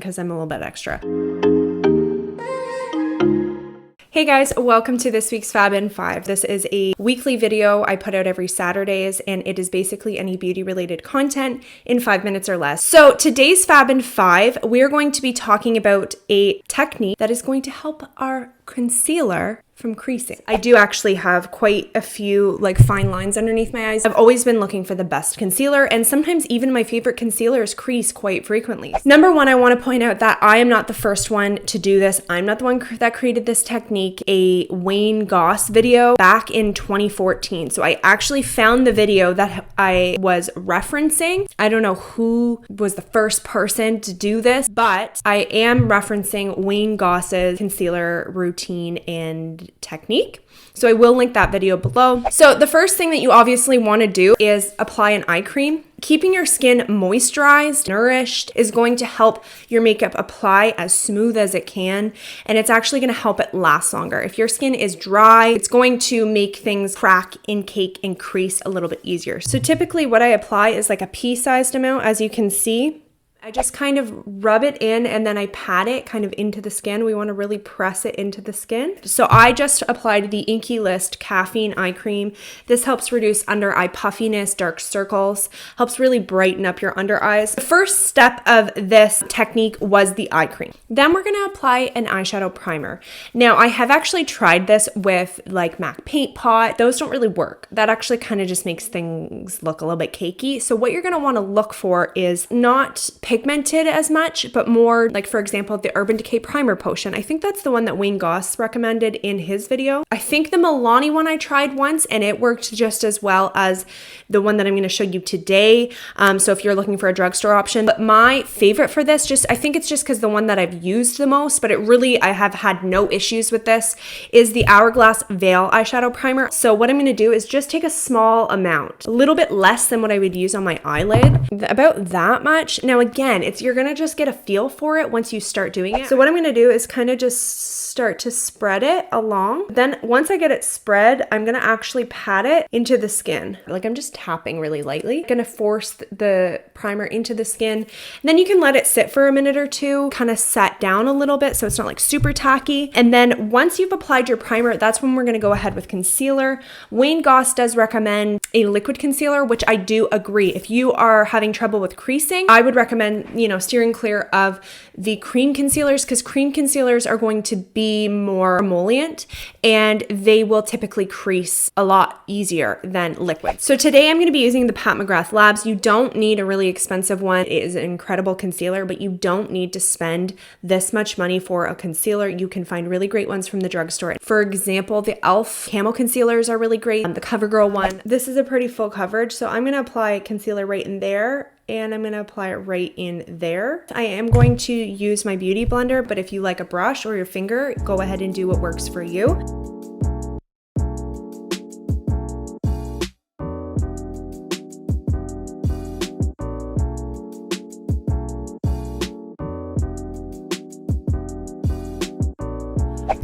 because I'm a little bit extra. Hey guys, welcome to this week's Fab in 5. This is a weekly video I put out every Saturdays, and it is basically any beauty related content in 5 minutes or less. So today's Fab in 5, we're going to be talking about a technique that is going to help our concealer from creasing. I do actually have quite a few fine lines underneath my eyes. I've always been looking for the best concealer, and sometimes even my favorite concealers crease quite frequently. Number one, I want to point out that I am not the first one to do this. I'm not the one that created this technique. A Wayne Goss video back in 2014. So I actually found the video that I was referencing. I don't know who was the first person to do this, but I am referencing Wayne Goss's concealer routine and technique. So I will link that video below. So the first thing that you obviously want to do is apply an eye cream. Keeping your skin moisturized, nourished is going to help your makeup apply as smooth as it can, and it's actually going to help it last longer. If your skin is dry, it's going to make things crack and cake and crease a little bit easier. So typically what I apply is like a pea-sized amount, as you can see. I just kind of rub it in and then I pat it kind of into the skin. We want to really press it into the skin. So I just applied the Inky List Caffeine Eye Cream. This helps reduce under eye puffiness, dark circles, helps really brighten up your under eyes. The first step of this technique was the eye cream. Then we're going to apply an eyeshadow primer. Now I have actually tried this with MAC Paint Pot. Those don't really work. That actually kind of just makes things look a little bit cakey. So what you're going to want to look for is not pigmented as much, but more for example, the Urban Decay Primer Potion. I think that's the one that Wayne Goss recommended in his video. I think the Milani one I tried once and it worked just as well as the one that I'm going to show you today. So if you're looking for a drugstore option, but my favorite for this, I think it's just because the one that I've used the most, but I have had no issues with this, is the Hourglass Veil Eyeshadow Primer. So what I'm going to do is just take a small amount, a little bit less than what I would use on my eyelid, about that much. Now again, you're gonna just get a feel for it once you start doing it. So what I'm gonna do is kind of just start to spread it along. Then once I get it spread, I'm gonna actually pat it into the skin. I'm just tapping really lightly. Gonna force the primer into the skin. And then you can let it sit for a minute or two, kind of set down a little bit so it's not super tacky. And then once you've applied your primer, that's when we're gonna go ahead with concealer. Wayne Goss does recommend a liquid concealer, which I do agree. If you are having trouble with creasing, I would recommend steering clear of the cream concealers, because cream concealers are going to be more emollient and they will typically crease a lot easier than liquid. So today I'm going to be using the Pat McGrath Labs. You don't need a really expensive one. It is an incredible concealer, but you don't need to spend this much money for a concealer. You can find really great ones from the drugstore. For example, the e.l.f. Camo concealers are really great. The CoverGirl one. This is a pretty full coverage, so I'm going to apply concealer right in there. And I'm going to apply it right in there. I am going to use my beauty blender, but if you like a brush or your finger, go ahead and do what works for you.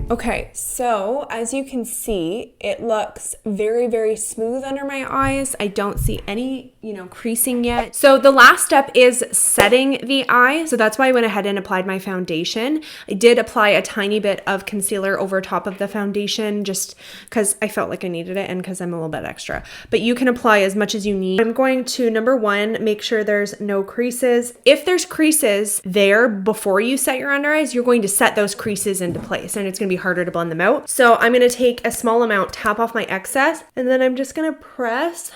Okay, so as you can see, it looks very, very smooth under my eyes. I don't see any, creasing yet. So the last step is setting the eye. So that's why I went ahead and applied my foundation. I did apply a tiny bit of concealer over top of the foundation just because I felt like I needed it and because I'm a little bit extra. But you can apply as much as you need. I'm going to, number one, make sure there's no creases. If there's creases there before you set your under eyes, you're going to set those creases into place and it's going to be harder to blend them out. So I'm going to take a small amount, tap off my excess, and then I'm just going to press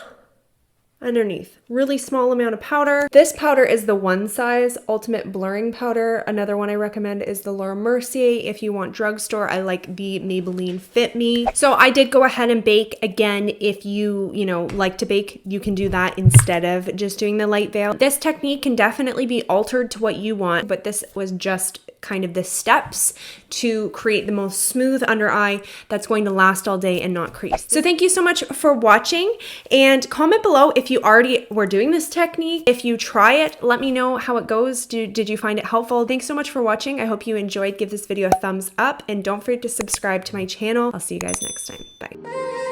underneath. Really small amount of powder. This powder is the One Size Ultimate Blurring Powder. Another one I recommend is the Laura Mercier. If you want drugstore, I like the Maybelline Fit Me. So I did go ahead and bake. Again, if you like to bake, you can do that instead of just doing the light veil. This technique can definitely be altered to what you want, but this was just kind of the steps to create the most smooth under eye that's going to last all day and not crease. So thank you so much for watching, and comment below if you already were doing this technique. If you try it, let me know how it goes. Did you find it helpful? Thanks so much for watching. I hope you enjoyed. Give this video a thumbs up and don't forget to subscribe to my channel. I'll see you guys next time. Bye.